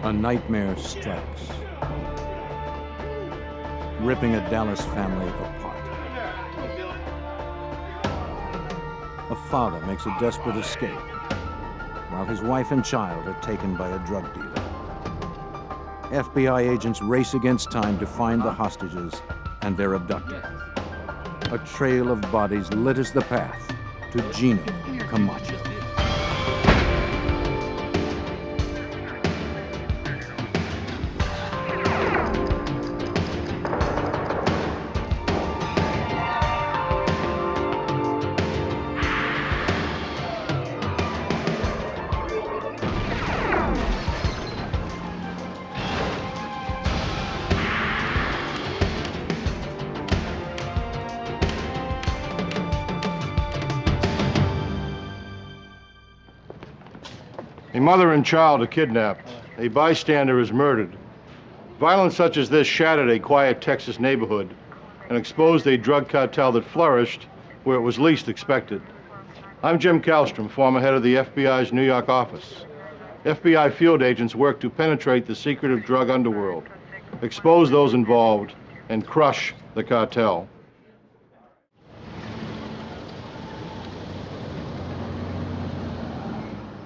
A nightmare strikes, ripping a Dallas family apart. A father makes a desperate escape, while his wife and child are taken by a drug dealer. FBI agents race against time to find the hostages and their abductor. A trail of bodies litters the path to Gino Camacho. A mother and child are kidnapped. A bystander is murdered. Violence such as this shattered a quiet Texas neighborhood and exposed a drug cartel that flourished where it was least expected. I'm Jim Kallstrom, former head of the FBI's New York office. FBI field agents work to penetrate the secretive drug underworld, expose those involved, and crush the cartel.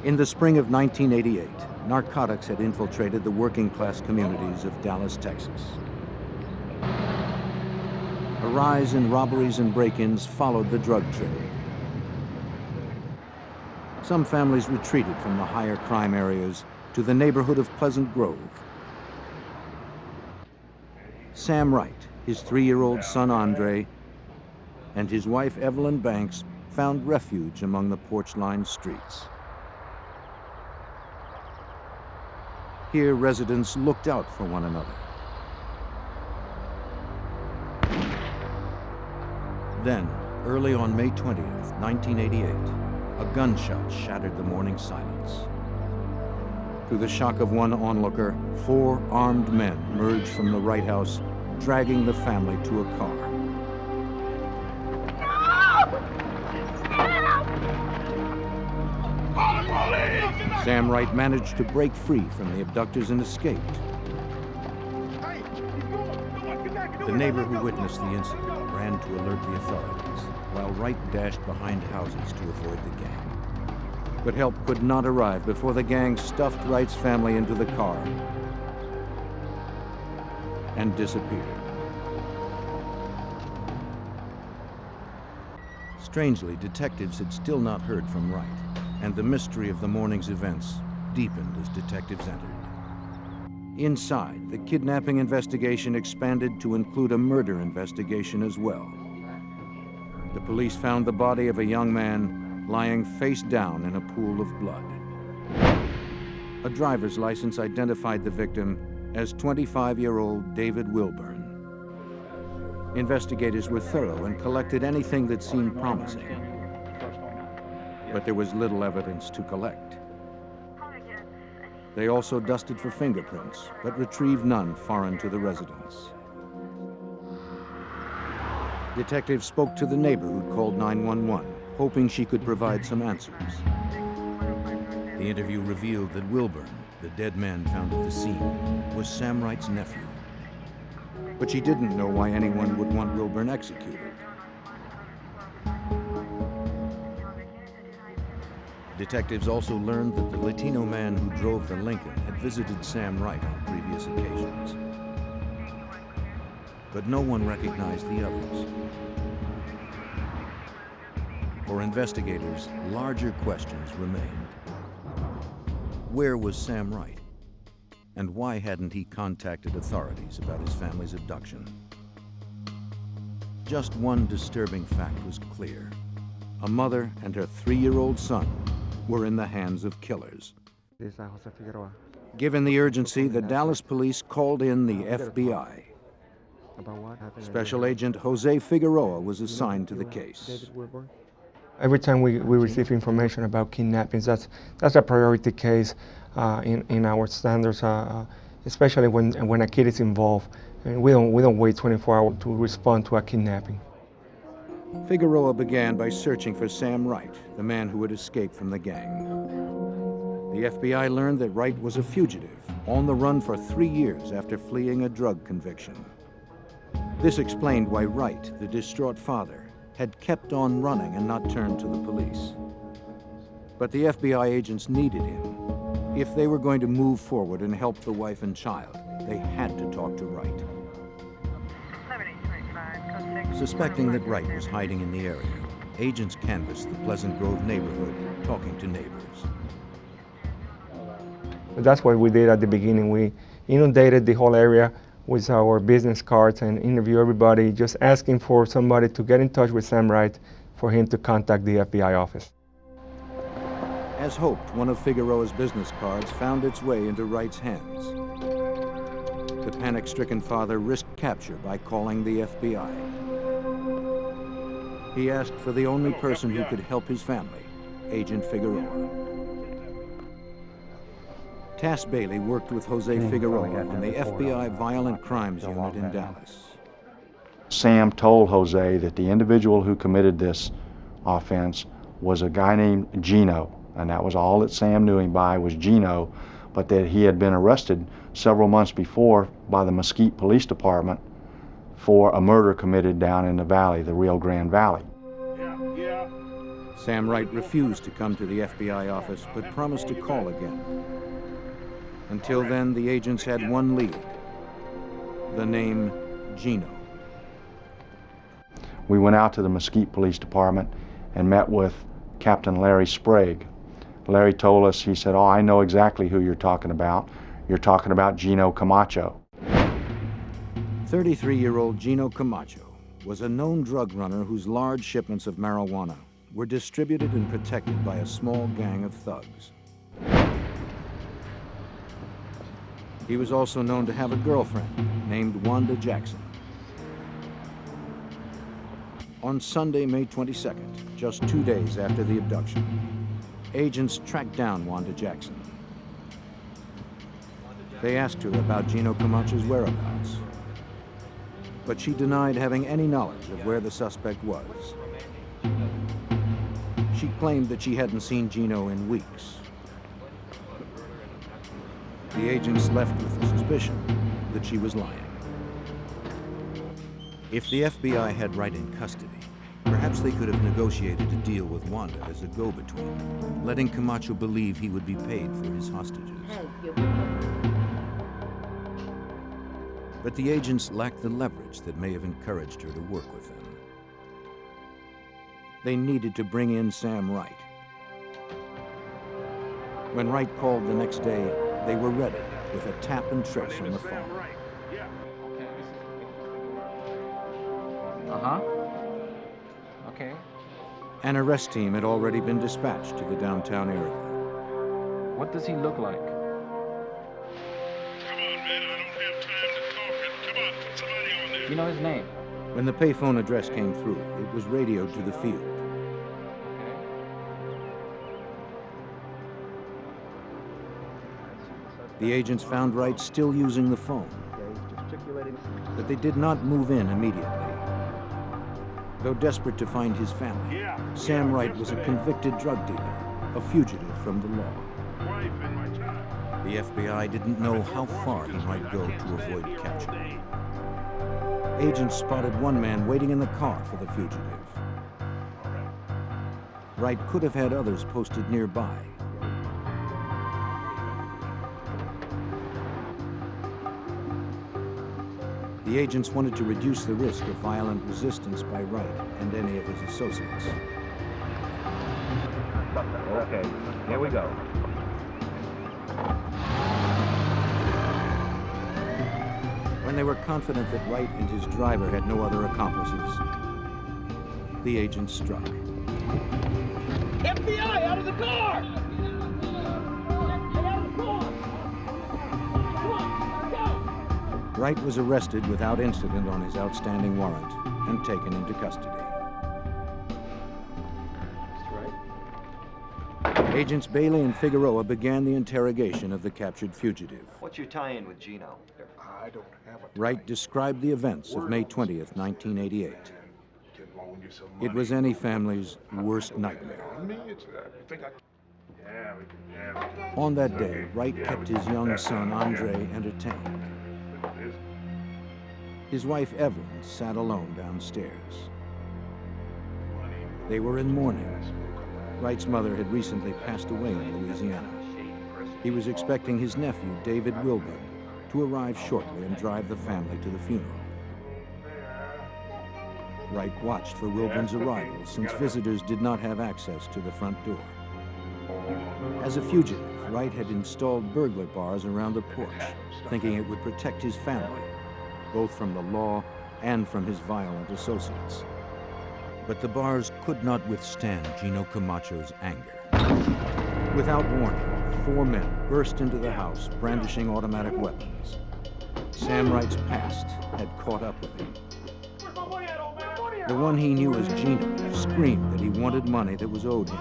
In the spring of 1988, narcotics had infiltrated the working-class communities of Dallas, Texas. A rise in robberies and break-ins followed the drug trade. Some families retreated from the higher crime areas to the neighborhood of Pleasant Grove. Sam Wright, his 3-year-old son Andre, and his wife Evelyn Banks found refuge among the porch-lined streets. Here, residents looked out for one another. Then, early on May 20th, 1988, a gunshot shattered the morning silence. To the shock of one onlooker, 4 armed men emerged from the Wright house, dragging the family to a car. Sam Wright managed to break free from the abductors and escaped. The neighbor who witnessed the incident ran to alert the authorities, while Wright dashed behind houses to avoid the gang. But help could not arrive before the gang stuffed Wright's family into the car and disappeared. Strangely, detectives had still not heard from Wright, and the mystery of the morning's events deepened as detectives entered. Inside, the kidnapping investigation expanded to include a murder investigation as well. The police found the body of a young man lying face down in a pool of blood. A driver's license identified the victim as 25-year-old David Wilburn. Investigators were thorough and collected anything that seemed promising. But there was little evidence to collect. They also dusted for fingerprints, but retrieved none foreign to the residence. Detectives spoke to the neighbor who'd called 911, hoping she could provide some answers. The interview revealed that Wilburn, the dead man found at the scene, was Sam Wright's nephew. But she didn't know why anyone would want Wilburn executed. Detectives also learned that the Latino man who drove the Lincoln had visited Sam Wright on previous occasions. But no one recognized the others. For investigators, larger questions remained. Where was Sam Wright? And why hadn't he contacted authorities about his family's abduction? Just one disturbing fact was clear. A mother and her 3-year-old son were in the hands of killers. Given the urgency, the Dallas police called in the FBI. Special Agent Jose Figueroa was assigned to the case. Every time we receive information about kidnappings, that's a priority case in our standards, especially when a kid is involved. And we don't wait 24 hours to respond to a kidnapping. Figueroa began by searching for Sam Wright, the man who had escaped from the gang. The FBI learned that Wright was a fugitive, on the run for 3 years after fleeing a drug conviction. This explained why Wright, the distraught father, had kept on running and not turned to the police. But the FBI agents needed him. If they were going to move forward and help the wife and child, they had to talk to Wright. Suspecting that Wright was hiding in the area, agents canvassed the Pleasant Grove neighborhood, talking to neighbors. That's what we did at the beginning. We inundated the whole area with our business cards and interviewed everybody, just asking for somebody to get in touch with Sam Wright for him to contact the FBI office. As hoped, one of Figueroa's business cards found its way into Wright's hands. The panic-stricken father risked capture by calling the FBI. He asked for the only person who could help his family, Agent Figueroa. Tass Bailey worked with Jose Figueroa on the FBI Violent Crimes Unit in Dallas. Sam told Jose that the individual who committed this offense was a guy named Gino, and that was all that Sam knew him by, was Gino, but that he had been arrested several months before by the Mesquite Police Department for a murder committed down in the valley, the Rio Grande Valley. Sam Wright refused to come to the FBI office, but promised to call again. Until then, the agents had one lead, the name Gino. We went out to the Mesquite Police Department and met with Captain Larry Sprague. Larry told us, he said, "Oh, I know exactly who you're talking about. You're talking about Gino Camacho." 33-year-old Gino Camacho was a known drug runner whose large shipments of marijuana were distributed and protected by a small gang of thugs. He was also known to have a girlfriend named Wanda Jackson. On Sunday, May 22nd, just 2 days after the abduction, agents tracked down Wanda Jackson. They asked her about Gino Camacho's whereabouts, but she denied having any knowledge of where the suspect was. She claimed that she hadn't seen Gino in weeks. The agents left with the suspicion that she was lying. If the FBI had Wright in custody, perhaps they could have negotiated a deal with Wanda as a go-between, letting Camacho believe he would be paid for his hostages. But the agents lacked the leverage that may have encouraged her to work with them. They needed to bring in Sam Wright. When Wright called the next day, they were ready with a tap and trace on the phone. Okay. An arrest team had already been dispatched to the downtown area. What does he look like? Come on, man. I don't have time to talk. Come on, put somebody on there. You know his name? When the payphone address came through, it was radioed to the field. The agents found Wright still using the phone, but they did not move in immediately. Though desperate to find his family, Sam Wright was a convicted drug dealer, a fugitive from the law. The FBI didn't know how far he might go to avoid capture. Agents spotted one man waiting in the car for the fugitive. Wright could have had others posted nearby. The agents wanted to reduce the risk of violent resistance by Wright and any of his associates. Okay, here we go. When they were confident that Wright and his driver had no other accomplices, the agents struck. FBI, out of the car! Wright was arrested without incident on his outstanding warrant and taken into custody. Agents Bailey and Figueroa began the interrogation of the captured fugitive. What's your tie-in with Gino? I don't have a Wright described the events of May 20th, 1988. It was any family's worst nightmare. me. It's, I think I... On that day, Wright kept his young son, Andre, entertained. His wife, Evelyn, sat alone downstairs. They were in mourning. Wright's mother had recently passed away in Louisiana. He was expecting his nephew, David Wilburn, to arrive shortly and drive the family to the funeral. Wright watched for Wilburn's arrival since visitors did not have access to the front door. As a fugitive, Wright had installed burglar bars around the porch, thinking it would protect his family, both from the law and from his violent associates. But the bars could not withstand Gino Camacho's anger. Without warning, 4 men burst into the house brandishing automatic weapons. Sam Wright's past had caught up with him. The one he knew as Gino screamed that he wanted money that was owed him.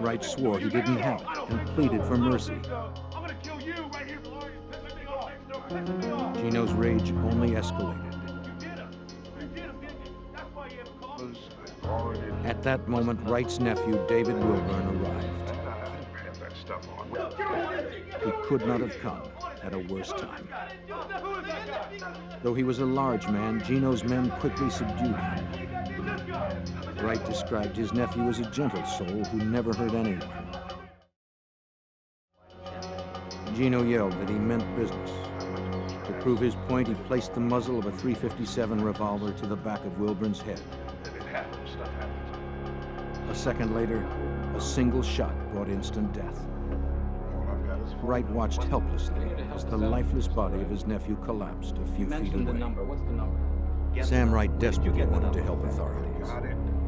Wright swore he didn't have it and pleaded for mercy. Gino's rage only escalated. At that moment, Wright's nephew, David Wilburn, arrived. He could not have come at a worse time. Though he was a large man, Gino's men quickly subdued him. Wright described his nephew as a gentle soul who never hurt anyone. Gino yelled that he meant business. To prove his point, he placed the muzzle of a .357 revolver to the back of Wilburn's head. A second later, a single shot brought instant death. Wright watched helplessly as the lifeless body of his nephew collapsed a few feet away. What's the number? Sam Wright desperately wanted to help authorities,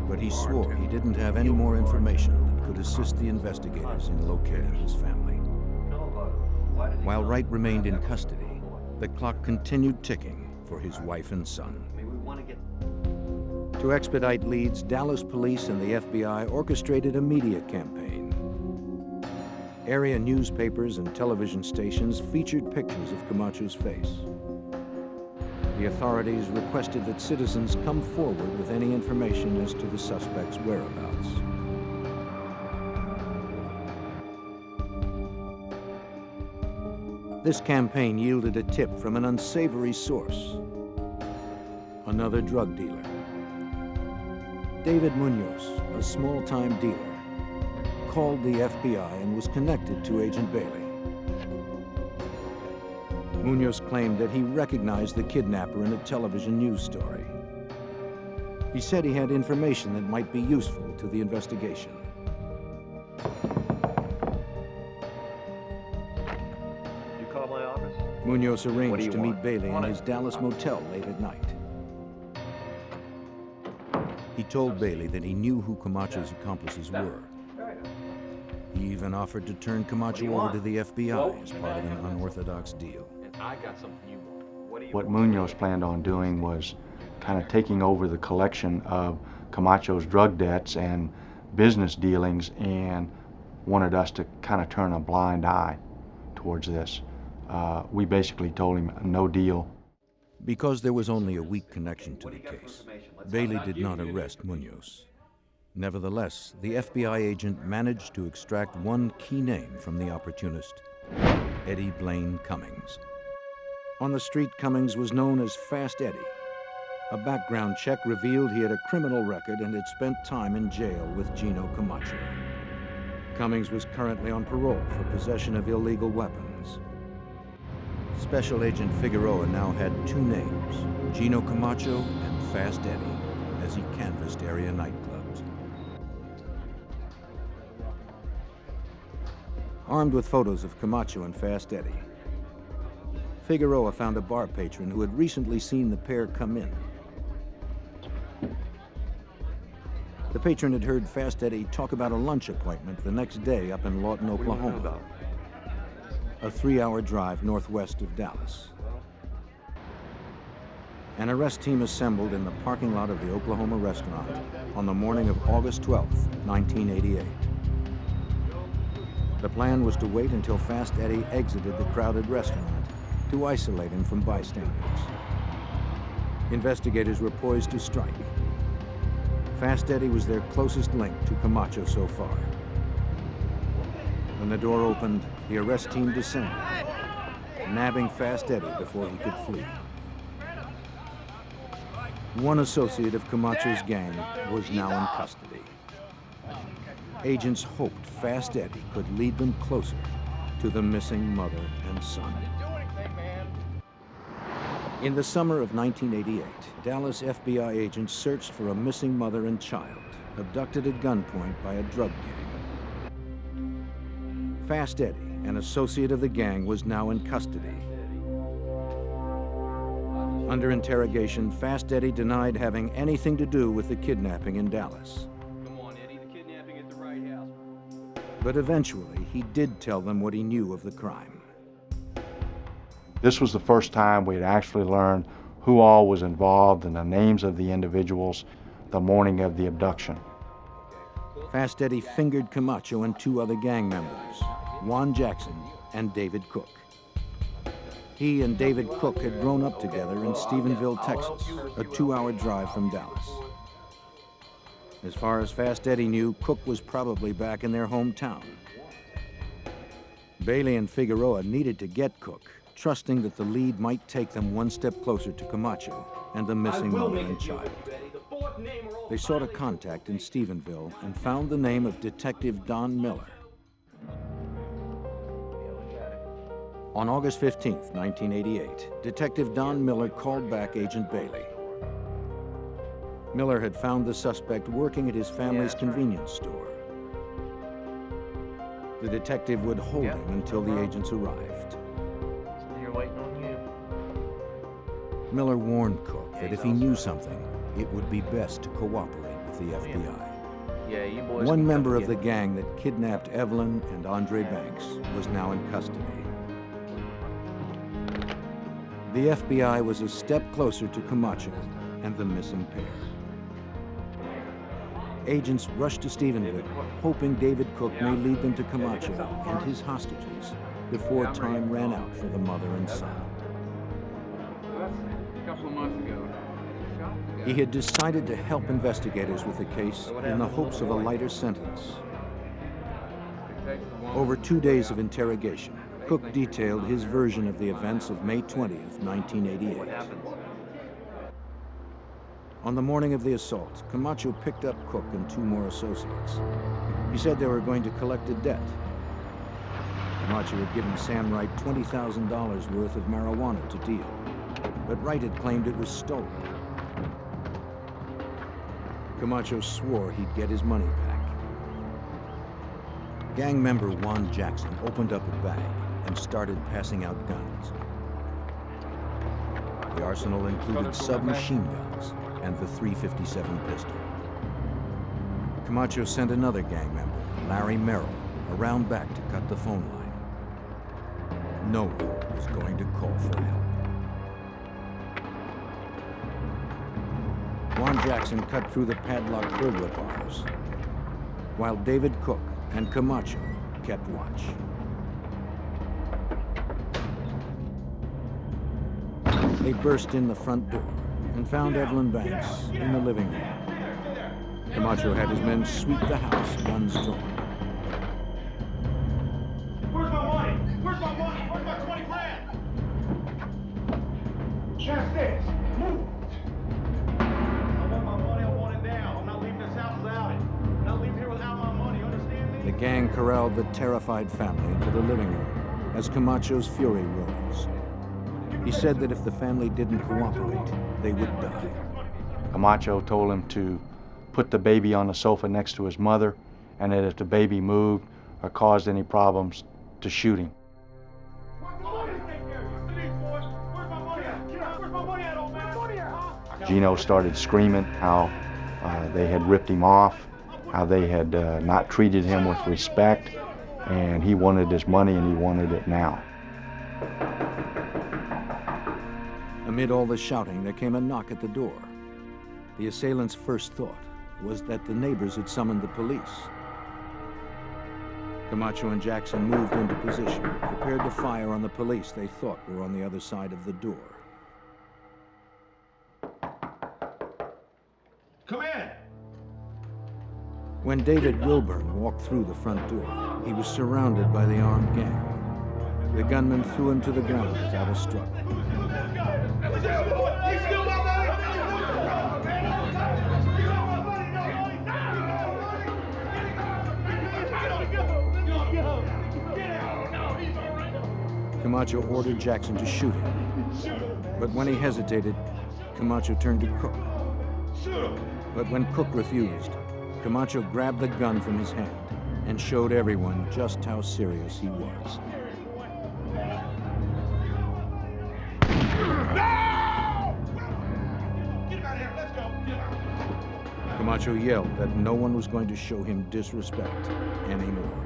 but he swore he didn't have any more information that could assist the investigators in locating his family. While Wright remained in custody, the clock continued ticking for his wife and son. To expedite leads, Dallas police and the FBI orchestrated a media campaign. Area newspapers and television stations featured pictures of Camacho's face. The authorities requested that citizens come forward with any information as to the suspect's whereabouts. This campaign yielded a tip from an unsavory source: another drug dealer. David Munoz, a small-time dealer, called the FBI and was connected to Agent Bailey. Munoz claimed that he recognized the kidnapper in a television news story. He said he had information that might be useful to the investigation. You call my office? Munoz What do arranged you to meet want? Bailey in his Dallas motel late at night. He told Bailey that he knew who Camacho's accomplices were. He even offered to turn Camacho over to the FBI as part of an unorthodox deal. I got something you want. What Munoz planned on doing was kind of taking over the collection of Camacho's drug debts and business dealings, and wanted us to kind of turn a blind eye towards this. We basically told him no deal. Because there was only a weak connection to the case, Bailey did not arrest Munoz. Nevertheless, the FBI agent managed to extract one key name from the opportunist: Eddie Blaine Cummings. On the street, Cummings was known as Fast Eddie. A background check revealed he had a criminal record and had spent time in jail with Gino Camacho. Cummings was currently on parole for possession of illegal weapons. Special Agent Figueroa now had two names: Gino Camacho and Fast Eddie, as he canvassed area nightclubs. Armed with photos of Camacho and Fast Eddie, Figueroa found a bar patron who had recently seen the pair come in. The patron had heard Fast Eddie talk about a lunch appointment the next day up in Lawton, Oklahoma, a 3-hour drive northwest of Dallas. An arrest team assembled in the parking lot of the Oklahoma restaurant on the morning of August 12, 1988. The plan was to wait until Fast Eddie exited the crowded restaurant to isolate him from bystanders. Investigators were poised to strike. Fast Eddie was their closest link to Camacho so far. When the door opened, the arrest team descended, nabbing Fast Eddie before he could flee. One associate of Camacho's gang was now in custody. Agents hoped Fast Eddie could lead them closer to the missing mother and son. In the summer of 1988, Dallas FBI agents searched for a missing mother and child, abducted at gunpoint by a drug gang. Fast Eddie, an associate of the gang, was now in custody. Under interrogation, Fast Eddie denied having anything to do with the kidnapping in Dallas. Come on, Eddie, the kidnapping at the Wright house. But eventually, he did tell them what he knew of the crime. This was the first time we had actually learned who all was involved and the names of the individuals the morning of the abduction. Fast Eddie fingered Camacho and two other gang members, Juan Jackson and David Cook. He and David Cook had grown up together in Stephenville, Texas, a 2-hour drive from Dallas. As far as Fast Eddie knew, Cook was probably back in their hometown. Bailey and Figueroa needed to get Cook, trusting that the lead might take them one step closer to Camacho and the missing mother and child. They sought a contact in Stephenville and found the name of Detective Don Miller. On August 15, 1988, Detective Don Miller called back Agent Bailey. Miller had found the suspect working at his family's convenience store. The detective would hold him until the agents arrived. You're waiting on you. Miller warned Cook that if he knew something, it would be best to cooperate with the FBI. Yeah, you boys. One can member come of the get gang that kidnapped Evelyn and Andre Banks was now in custody. The FBI was a step closer to Camacho and the missing pair. Agents rushed to Stephenville, hoping David Cook may lead them to Camacho and his hostages before time ran out for the mother and son. A couple of months ago. He had decided to help investigators with the case in the hopes of a lighter sentence. Over 2 days of interrogation, Cook detailed his version of the events of May 20th, 1988. On the morning of the assault, Camacho picked up Cook and two more associates. He said they were going to collect a debt. Camacho had given Sam Wright $20,000 worth of marijuana to deal, but Wright had claimed it was stolen. Camacho swore he'd get his money back. Gang member Juan Jackson opened up a bag and started passing out guns. The arsenal included submachine guns and the .357 pistol. Camacho sent another gang member, Larry Merrill, around back to cut the phone line. No one was going to call for help. Juan Jackson cut through the padlocked burglar bars, while David Cook and Camacho kept watch. They burst in the front door and found Evelyn Banks in the living room. Camacho had his men sweep the house, guns drawn. Where's my money? Where's my money? Where's my 20 grand? Downstairs. Move. I want my money. I want it now. I'm not leaving this house without it. I'm not leaving here without my money. You understand me? The gang corralled the terrified family into the living room as Camacho's fury rose. He said that if the family didn't cooperate, they would die. Camacho told him to put the baby on the sofa next to his mother, and that if the baby moved or caused any problems, to shoot him. Gino started screaming how they had ripped him off, how they had not treated him with respect, and he wanted his money and he wanted it now. Amid all the shouting, there came a knock at the door. The assailants' first thought was that the neighbors had summoned the police. Camacho and Jackson moved into position, prepared to fire on the police they thought were on the other side of the door. Come in. When David Wilburn walked through the front door, He was surrounded by the armed gang. The gunman threw him to the ground without a struggle. Camacho ordered Jackson to shoot him. But when he hesitated, Camacho turned to Cook. But when Cook refused, Camacho grabbed the gun from his hand and showed everyone just how serious he was. Camacho yelled that no one was going to show him disrespect anymore.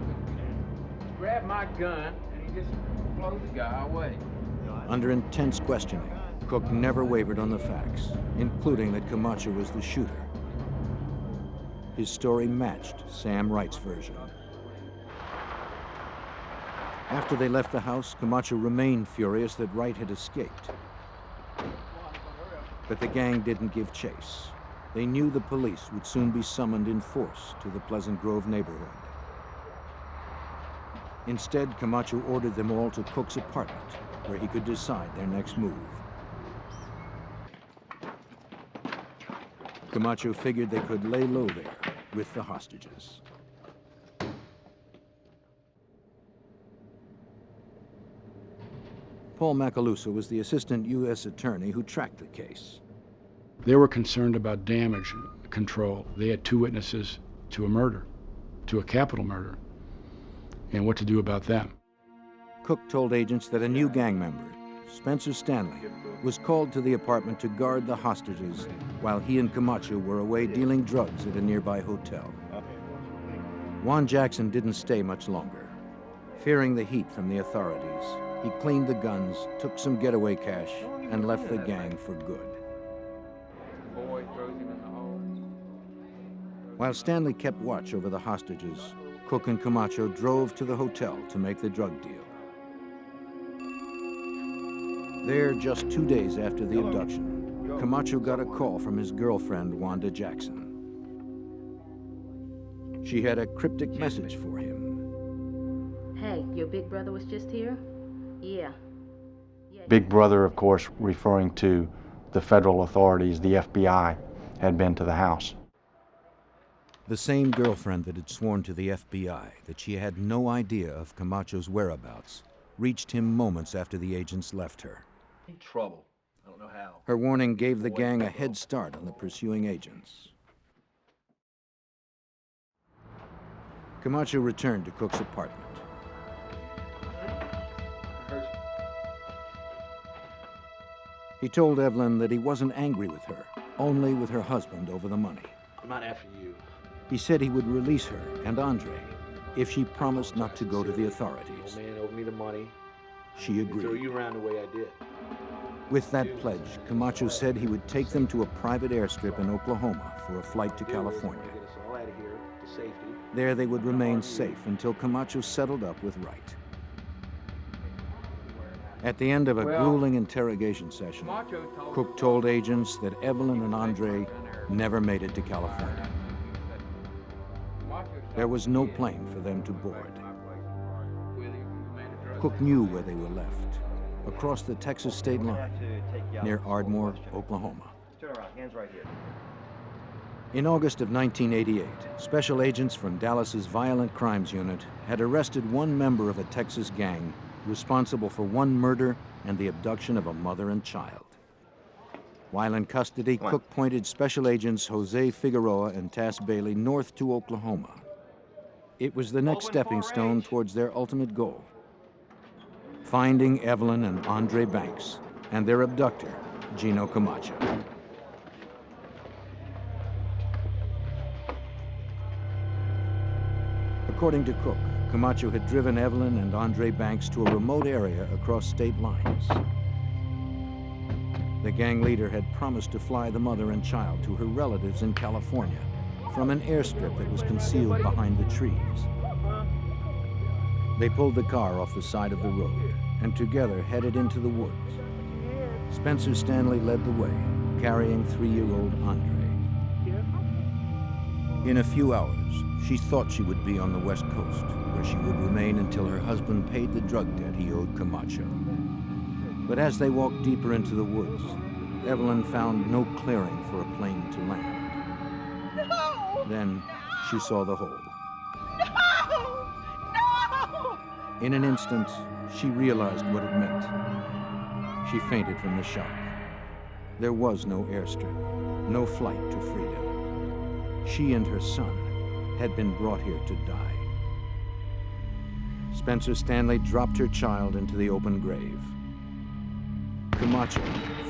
Grab my gun and he just blows the guy away. Under intense questioning, Cook never wavered on the facts, including that Camacho was the shooter. His story matched Sam Wright's version. After they left the house, Camacho remained furious that Wright had escaped. But the gang didn't give chase. They knew the police would soon be summoned in force to the Pleasant Grove neighborhood. Instead, Camacho ordered them all to Cook's apartment, where he could decide their next move. Camacho figured they could lay low there with the hostages. Paul Macaluso was the assistant U.S. attorney who tracked the case. They were concerned about damage control. They had 2 witnesses to a murder, to a capital murder, and what to do about them. Cook told agents that a new gang member, Spencer Stanley, was called to the apartment to guard the hostages while he and Camacho were away dealing drugs at a nearby hotel. Juan Jackson didn't stay much longer. Fearing the heat from the authorities, he cleaned the guns, took some getaway cash, and left the gang for good. Boy throws him in the hole. While Stanley kept watch over the hostages, Cook and Camacho drove to the hotel to make the drug deal. There, just 2 days after the abduction, Camacho got a call from his girlfriend, Wanda Jackson. She had a cryptic message for him. Hey, your big brother was just here? Yeah. Big Brother, of course, referring to the federal authorities, the FBI, had been to the house. The same girlfriend that had sworn to the FBI that she had no idea of Camacho's whereabouts reached him moments after the agents left her. Trouble. I don't know how. Her warning gave the gang a head start on the pursuing agents. Camacho returned to Cook's apartment. He told Evelyn that he wasn't angry with her, only with her husband over the money. I'm not after you. He said he would release her and Andre if she promised not to go to the authorities. Old man owed me the money. She Throw agreed. you around the way I did. With that pledge, Camacho said he would take them to a private airstrip in Oklahoma for a flight to California. Get us all out of here to safety. There they would remain safe until Camacho settled up with Wright. At the end of a grueling interrogation session, Cook told agents that Evelyn and Andre never made it to California. There was no plane for them to board. Cook knew where they were left, across the Texas state line, near Ardmore, Oklahoma. Turn around, hands right here. In August of 1988, special agents from Dallas's Violent Crimes Unit had arrested one member of a Texas gang responsible for one murder and the abduction of a mother and child. While in custody, Cook pointed special agents Jose Figueroa and Tass Bailey north to Oklahoma. It was the next stepping stone towards their ultimate goal: finding Evelyn and Andre Banks and their abductor, Gino Camacho. According to Cook, Camacho had driven Evelyn and Andre Banks to a remote area across state lines. The gang leader had promised to fly the mother and child to her relatives in California from an airstrip that was concealed behind the trees. They pulled the car off the side of the road and together headed into the woods. Spencer Stanley led the way, carrying 3-year-old Andre. In a few hours, She thought she would be on the West Coast, where she would remain until her husband paid the drug debt he owed Camacho. But as they walked deeper into the woods, Evelyn found no clearing for a plane to land. No! Then she saw the hole. No! No! In an instant, she realized what it meant. She fainted from the shock. There was no airstrip, no flight to freedom. She and her son had been brought here to die. Spencer Stanley dropped her child into the open grave. Camacho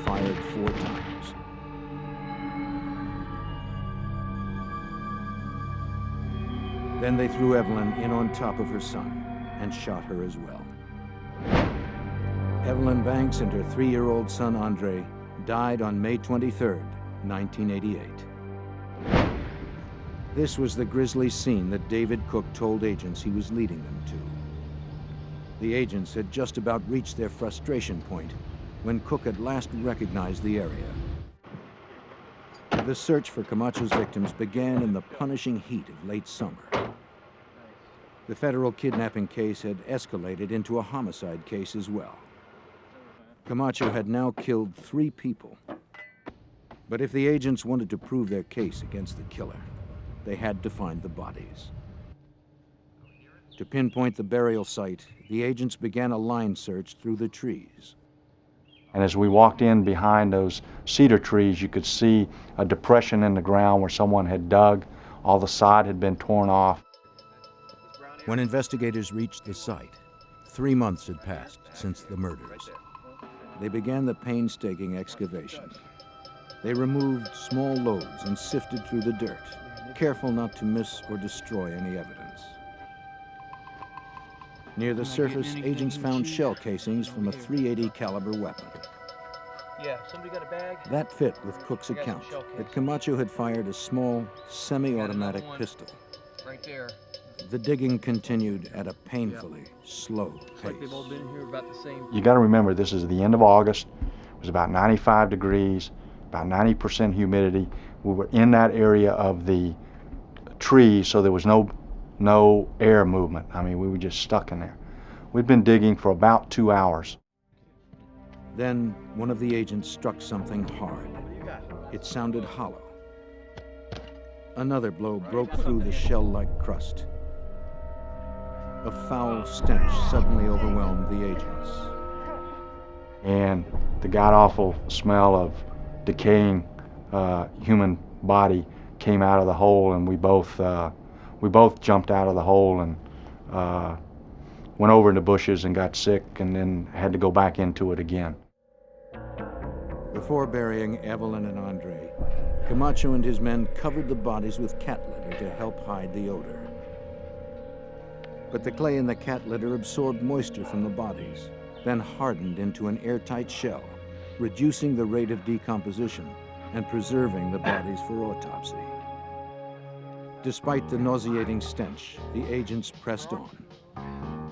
fired 4 times. Then they threw Evelyn in on top of her son and shot her as well. Evelyn Banks and her 3-year-old son Andre died on May 23, 1988. This was the grisly scene that David Cook told agents he was leading them to. The agents had just about reached their frustration point when Cook at last recognized the area. The search for Camacho's victims began in the punishing heat of late summer. The federal kidnapping case had escalated into a homicide case as well. Camacho had now killed 3 people. But if the agents wanted to prove their case against the killer, they had to find the bodies. To pinpoint the burial site, the agents began a line search through the trees. And as we walked in behind those cedar trees, you could see a depression in the ground where someone had dug. All the sod had been torn off. When investigators reached the site, 3 months had passed since the murders. They began the painstaking excavation. They removed small loads and sifted through the dirt, careful not to miss or destroy any evidence. Near the surface, agents found shell casings from a .380 caliber weapon. Yeah, somebody got a bag? That fit with Cook's I got some account shell that casings. Camacho had fired a small, semi-automatic one. pistol. Right there. The digging continued at a painfully slow Looks like they've all pace. been here about the same. You got to remember, this is the end of August. It was about 95 degrees, about 90% humidity. We were in that area of the trees, so there was no air movement. I mean, we were just stuck in there. We'd been digging for about 2 hours. Then one of the agents struck something hard. It sounded hollow. Another blow broke through the shell-like crust. A foul stench suddenly overwhelmed the agents. And the god-awful smell of decaying human body came out of the hole, and we both jumped out of the hole and went over in the bushes and got sick, and then had to go back into it again. Before burying Evelyn and Andre, Camacho and his men covered the bodies with cat litter to help hide the odor. But the clay in the cat litter absorbed moisture from the bodies, then hardened into an airtight shell, reducing the rate of decomposition and preserving the bodies for autopsy. Despite the nauseating stench, the agents pressed on.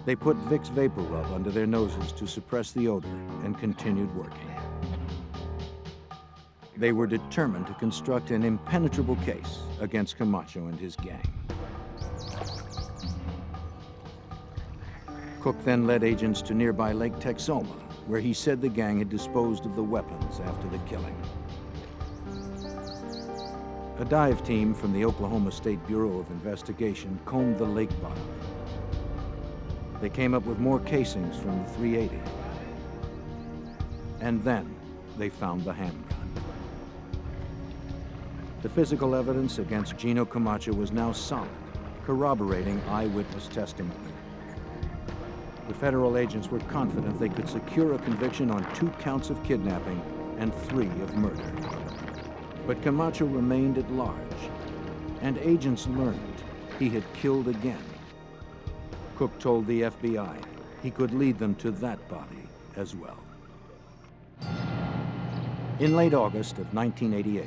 They put Vicks Vapor Rub under their noses to suppress the odor and continued working. They were determined to construct an impenetrable case against Camacho and his gang. Cook then led agents to nearby Lake Texoma, where he said the gang had disposed of the weapons after the killing. A dive team from the Oklahoma State Bureau of Investigation combed the lake bottom. They came up with more casings from the .380. And then they found the handgun. The physical evidence against Gino Camacho was now solid, corroborating eyewitness testimony. The federal agents were confident they could secure a conviction on 2 counts of kidnapping and 3 of murder. But Camacho remained at large, and agents learned he had killed again. Cook told the FBI he could lead them to that body as well. In late August of 1988,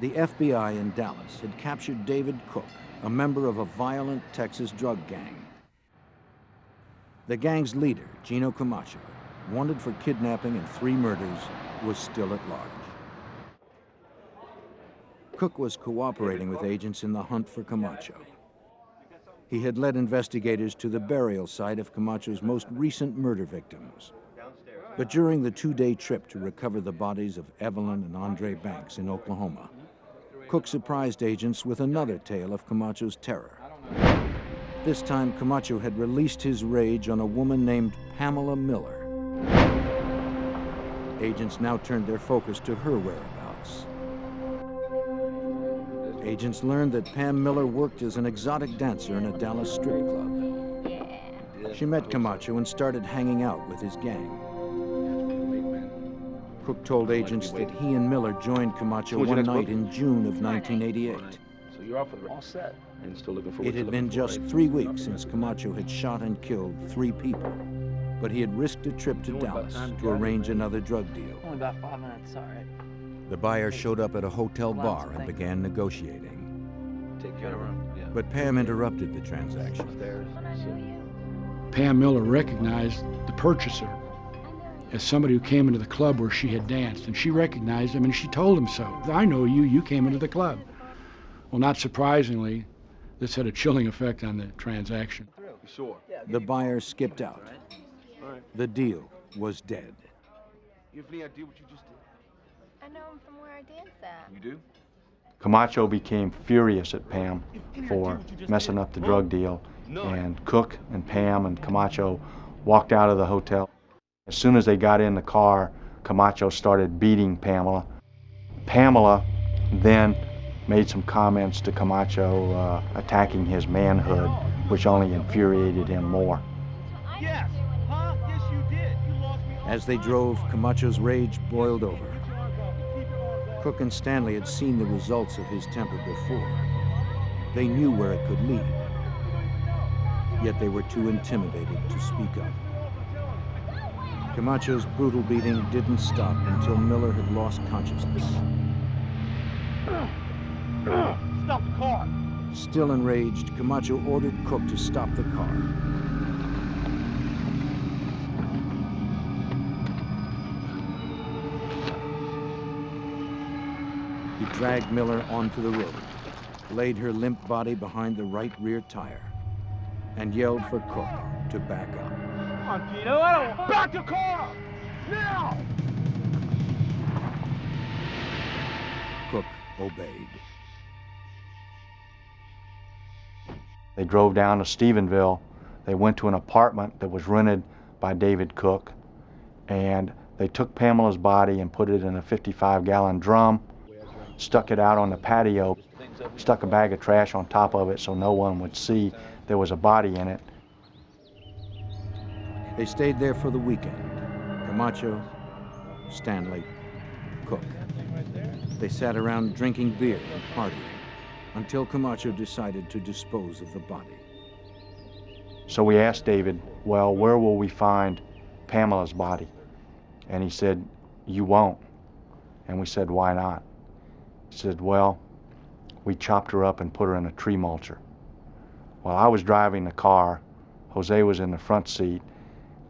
the FBI in Dallas had captured David Cook, a member of a violent Texas drug gang. The gang's leader, Gino Camacho, wanted for kidnapping and 3 murders, was still at large. Cook was cooperating with agents in the hunt for Camacho. He had led investigators to the burial site of Camacho's most recent murder victims. But during the two-day trip to recover the bodies of Evelyn and Andre Banks in Oklahoma, Cook surprised agents with another tale of Camacho's terror. This time, Camacho had released his rage on a woman named Pamela Miller. Agents now turned their focus to her whereabouts. Agents learned that Pam Miller worked as an exotic dancer in a Dallas strip club. She met Camacho and started hanging out with his gang. Cook told agents that he and Miller joined Camacho one night in June of 1988. So you're off with all set and still looking for. It had been just 3 weeks since Camacho had shot and killed 3 people, but he had risked a trip to Dallas to arrange another drug deal. Only about 5 minutes, all right. The buyer showed up at a hotel bar and began negotiating. Take care of him. Yeah. But Pam interrupted the transaction. Upstairs. Pam Miller recognized the purchaser as somebody who came into the club where she had danced, and she recognized him and she told him so. I know you, you came into the club. Well, not surprisingly, this had a chilling effect on the transaction. You sure? The buyer skipped out. The deal was dead. You have any idea what you just did? I know him from where I danced at. You do? Camacho became furious at Pam for messing up the drug deal, and Cook and Pam and Camacho walked out of the hotel. As soon as they got in the car, Camacho started beating Pamela. Pamela then made some comments to Camacho attacking his manhood, which only infuriated him more. Yes. Huh? Yes, you did. You lost me. As they drove, Camacho's rage boiled over. Cook and Stanley had seen the results of his temper before. They knew where it could lead. Yet they were too intimidated to speak up. Camacho's brutal beating didn't stop until Miller had lost consciousness. Stop the car. Still enraged, Camacho ordered Cook to stop the car. He dragged Miller onto the road, laid her limp body behind the right rear tire, and yelled for Cook to back up. Come on, Gino. I don't want. Back the car! Now! Cook obeyed. They drove down to Stephenville. They went to an apartment that was rented by David Cook, and they took Pamela's body and put it in a 55-gallon drum, stuck it out on the patio, stuck a bag of trash on top of it so no one would see there was a body in it. They stayed there for the weekend. Camacho, Stanley, Cook. They sat around drinking beer and partying until Camacho decided to dispose of the body. So we asked David, well, where will we find Pamela's body? And he said, you won't. And we said, why not? He said, well, we chopped her up and put her in a tree mulcher. While I was driving the car, Jose was in the front seat.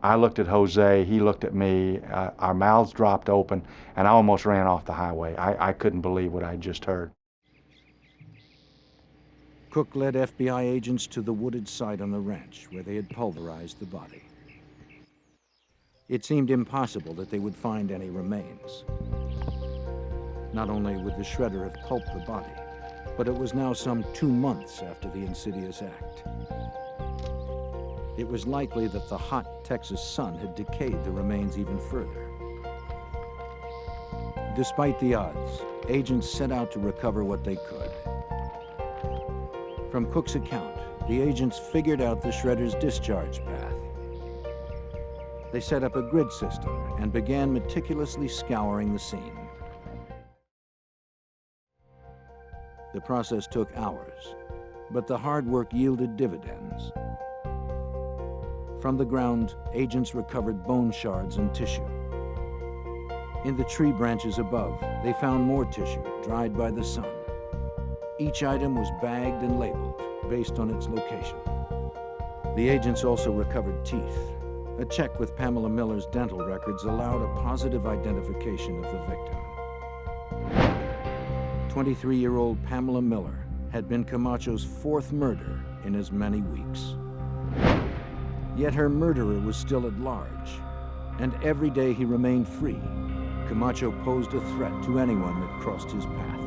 I looked at Jose, he looked at me, our mouths dropped open, and I almost ran off the highway. I couldn't believe what I just heard. Cook led FBI agents to the wooded site on the ranch where they had pulverized the body. It seemed impossible that they would find any remains. Not only would the shredder have pulped the body, but it was now some 2 months after the insidious act. It was likely that the hot Texas sun had decayed the remains even further. Despite the odds, agents set out to recover what they could. From Cook's account, the agents figured out the shredder's discharge path. They set up a grid system and began meticulously scouring the scene. The process took hours, but the hard work yielded dividends. From the ground, agents recovered bone shards and tissue. In the tree branches above, they found more tissue, dried by the sun. Each item was bagged and labeled based on its location. The agents also recovered teeth. A check with Pamela Miller's dental records allowed a positive identification of the victim. 23-year-old Pamela Miller had been Camacho's 4th murder in as many weeks. Yet her murderer was still at large, and every day he remained free, Camacho posed a threat to anyone that crossed his path.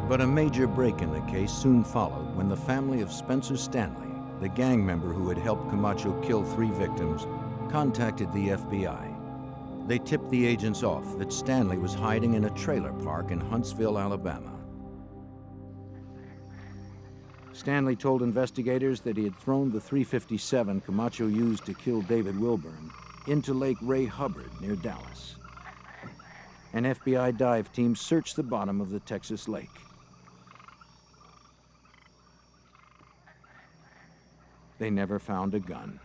But a major break in the case soon followed when the family of Spencer Stanley, the gang member who had helped Camacho kill 3 victims, contacted the FBI. They tipped the agents off that Stanley was hiding in a trailer park in Huntsville, Alabama. Stanley told investigators that he had thrown the .357 Camacho used to kill David Wilburn into Lake Ray Hubbard near Dallas. An FBI dive team searched the bottom of the Texas lake. They never found a gun.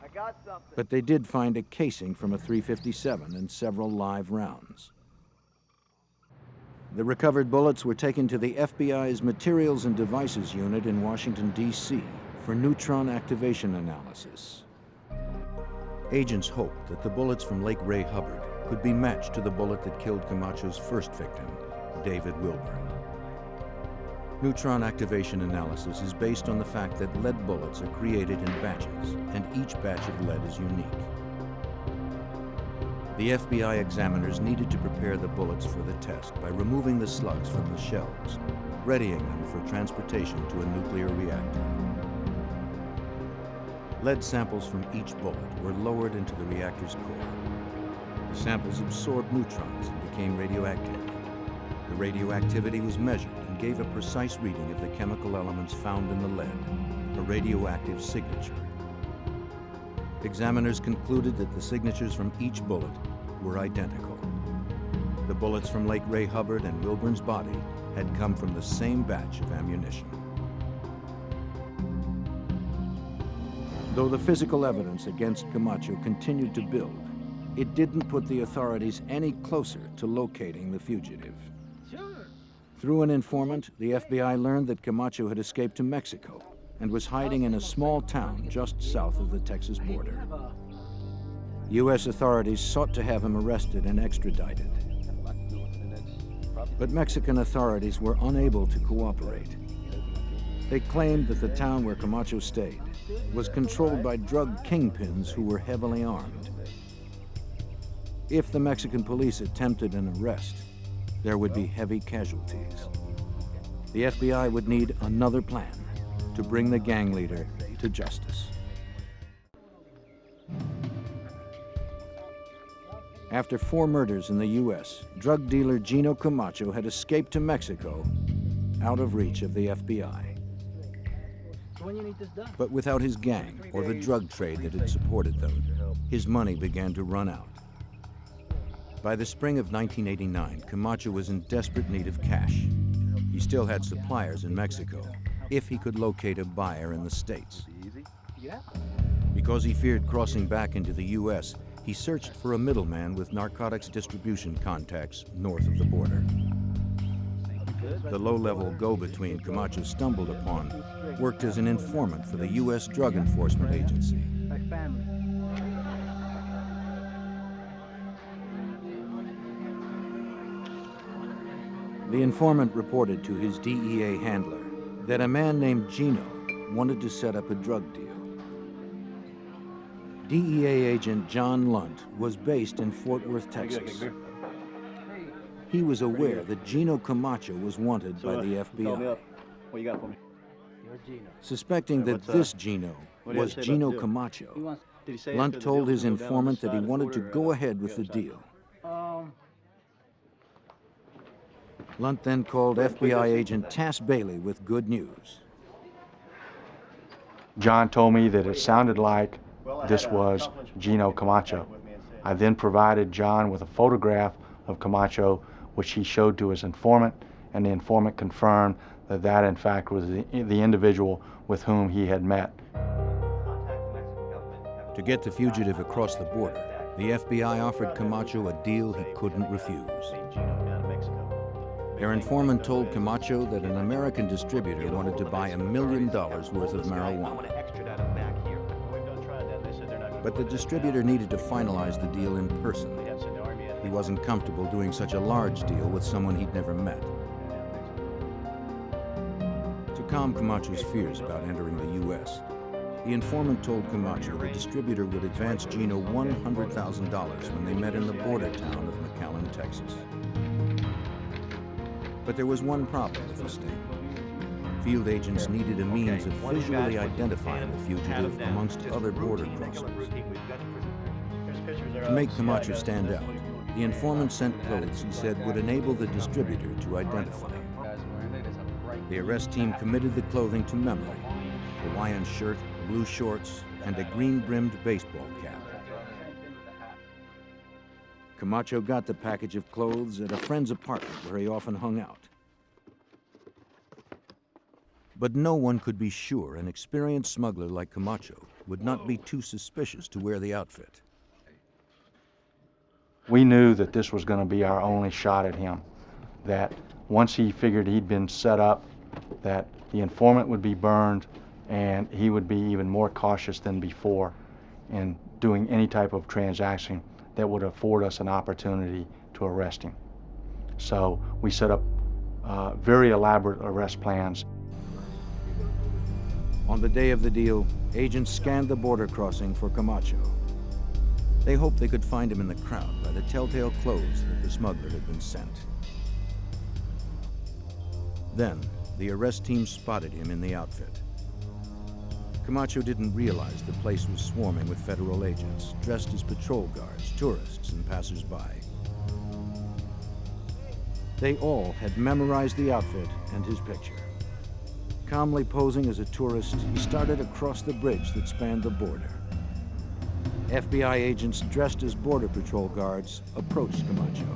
I got something. But they did find a casing from a .357 and several live rounds. The recovered bullets were taken to the FBI's Materials and Devices Unit in Washington, D.C. for neutron activation analysis. Agents hoped that the bullets from Lake Ray Hubbard could be matched to the bullet that killed Camacho's first victim, David Wilburn. Neutron activation analysis is based on the fact that lead bullets are created in batches, and each batch of lead is unique. The FBI examiners needed to prepare the bullets for the test by removing the slugs from the shells, readying them for transportation to a nuclear reactor. Lead samples from each bullet were lowered into the reactor's core. The samples absorbed neutrons and became radioactive. The radioactivity was measured and gave a precise reading of the chemical elements found in the lead, a radioactive signature. Examiners concluded that the signatures from each bullet were identical. The bullets from Lake Ray Hubbard and Wilburn's body had come from the same batch of ammunition. Though the physical evidence against Camacho continued to build, it didn't put the authorities any closer to locating the fugitive. Through an informant, the FBI learned that Camacho had escaped to Mexico and was hiding in a small town just south of the Texas border. U.S. authorities sought to have him arrested and extradited. But Mexican authorities were unable to cooperate. They claimed that the town where Camacho stayed was controlled by drug kingpins who were heavily armed. If the Mexican police attempted an arrest, there would be heavy casualties. The FBI would need another plan to bring the gang leader to justice. After 4 murders in the U.S., drug dealer Gino Camacho had escaped to Mexico, out of reach of the FBI. But without his gang or the drug trade that had supported them, his money began to run out. By the spring of 1989, Camacho was in desperate need of cash. He still had suppliers in Mexico, if he could locate a buyer in the States. Because he feared crossing back into the U.S., he searched for a middleman with narcotics distribution contacts north of the border. The low-level go-between Camacho stumbled upon worked as an informant for the U.S. Drug Enforcement Agency. The informant reported to his DEA handler that a man named Gino wanted to set up a drug deal. DEA agent John Lunt was based in Fort Worth, Texas. He was aware that Gino Camacho was wanted by the FBI. What you got for me? Suspecting that this Gino was Gino Camacho, Lunt told his informant that he wanted to go ahead with the deal. Lunt then called FBI agent Tass Bailey with good news. John told me that it sounded like this was Gino Camacho. I then provided John with a photograph of Camacho, which he showed to his informant, and the informant confirmed that that in fact was the individual with whom he had met. To get the fugitive across the border, the FBI offered Camacho a deal he couldn't refuse. Their informant told Camacho that an American distributor wanted to buy $1 million worth of marijuana. But the distributor needed to finalize the deal in person. He wasn't comfortable doing such a large deal with someone he'd never met. calm Camacho's fears about entering the U.S., the informant told Camacho the distributor would advance Gino $100,000 when they met in the border town of McAllen, Texas. But there was one problem with the statement. Field agents needed a means of visually identifying the fugitive amongst other border crossers. To make Camacho stand out, the informant sent clothes he said would enable the distributor to identify him. The arrest team committed the clothing to memory: Hawaiian shirt, blue shorts, and a green-brimmed baseball cap. Camacho got the package of clothes at a friend's apartment where he often hung out. But no one could be sure an experienced smuggler like Camacho would not be too suspicious to wear the outfit. We knew that this was going to be our only shot at him, that once he figured he'd been set up, that the informant would be burned and he would be even more cautious than before in doing any type of transaction that would afford us an opportunity to arrest him. So we set up very elaborate arrest plans. On the day of the deal, agents scanned the border crossing for Camacho. They hoped they could find him in the crowd by the telltale clothes that the smuggler had been sent. Then, the arrest team spotted him in the outfit. Camacho didn't realize the place was swarming with federal agents, dressed as patrol guards, tourists, and passers-by. They all had memorized the outfit and his picture. Calmly posing as a tourist, he started across the bridge that spanned the border. FBI agents dressed as Border Patrol guards approached Camacho.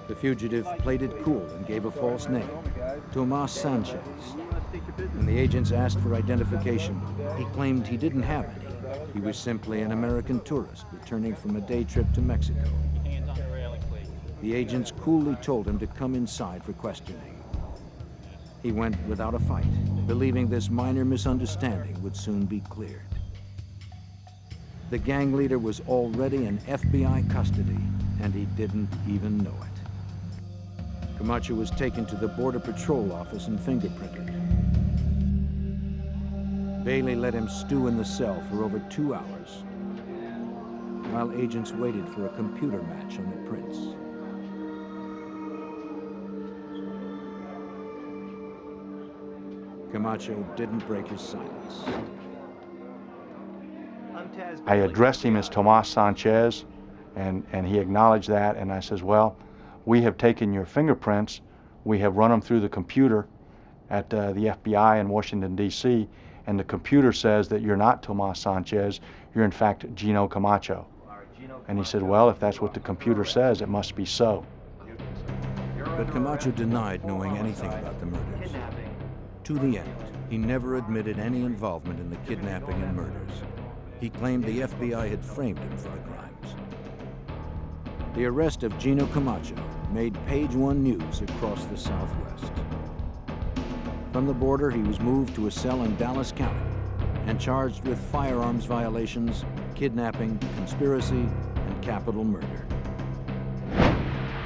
The fugitive played it cool and gave a false name, Tomas Sanchez. When the agents asked for identification, he claimed he didn't have any. He was simply an American tourist returning from a day trip to Mexico. The agents coolly told him to come inside for questioning. He went without a fight, believing this minor misunderstanding would soon be cleared. The gang leader was already in FBI custody, and he didn't even know it. Camacho was taken to the Border Patrol office and fingerprinted. Bailey let him stew in the cell for over 2 hours, while agents waited for a computer match on the prints. Camacho didn't break his silence. I addressed him as Tomas Sanchez, and he acknowledged that, and I says, well, we have taken your fingerprints, we have run them through the computer at the FBI in Washington, D.C., and the computer says that you're not Tomas Sanchez, you're in fact Gino Camacho. And he said, well, if that's what the computer says, it must be so. But Camacho denied knowing anything about the murders. To the end, he never admitted any involvement in the kidnapping and murders. He claimed the FBI had framed him for the crimes. The arrest of Gino Camacho made page one news across the Southwest. From the border, he was moved to a cell in Dallas County and charged with firearms violations, kidnapping, conspiracy, and capital murder.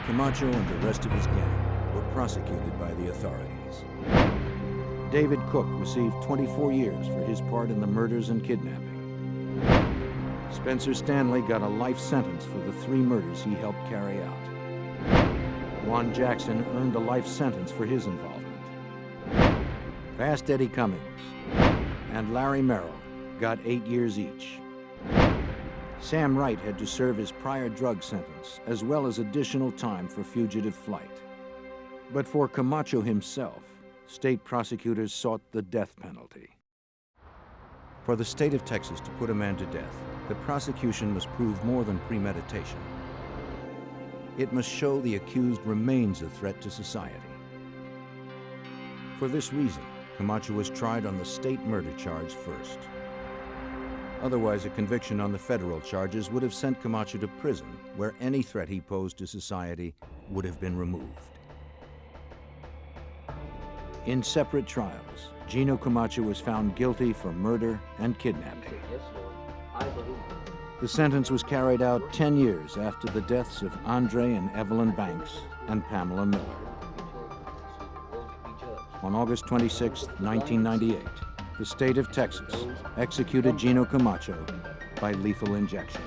Camacho and the rest of his gang were prosecuted by the authorities. David Cook received 24 years for his part in the murders and kidnapping. Spencer Stanley got a life sentence for the 3 murders he helped carry out. Juan Jackson earned a life sentence for his involvement. Fast Eddie Cummings and Larry Merrill got 8 years each. Sam Wright had to serve his prior drug sentence, as well as additional time for fugitive flight. But for Camacho himself, state prosecutors sought the death penalty. For the state of Texas to put a man to death, the prosecution must prove more than premeditation. It must show the accused remains a threat to society. For this reason, Camacho was tried on the state murder charge first. Otherwise, a conviction on the federal charges would have sent Camacho to prison, where any threat he posed to society would have been removed. In separate trials, Gino Camacho was found guilty for murder and kidnapping. The sentence was carried out 10 years after the deaths of Andre and Evelyn Banks and Pamela Miller. On August 26, 1998, the state of Texas executed Gino Camacho by lethal injection.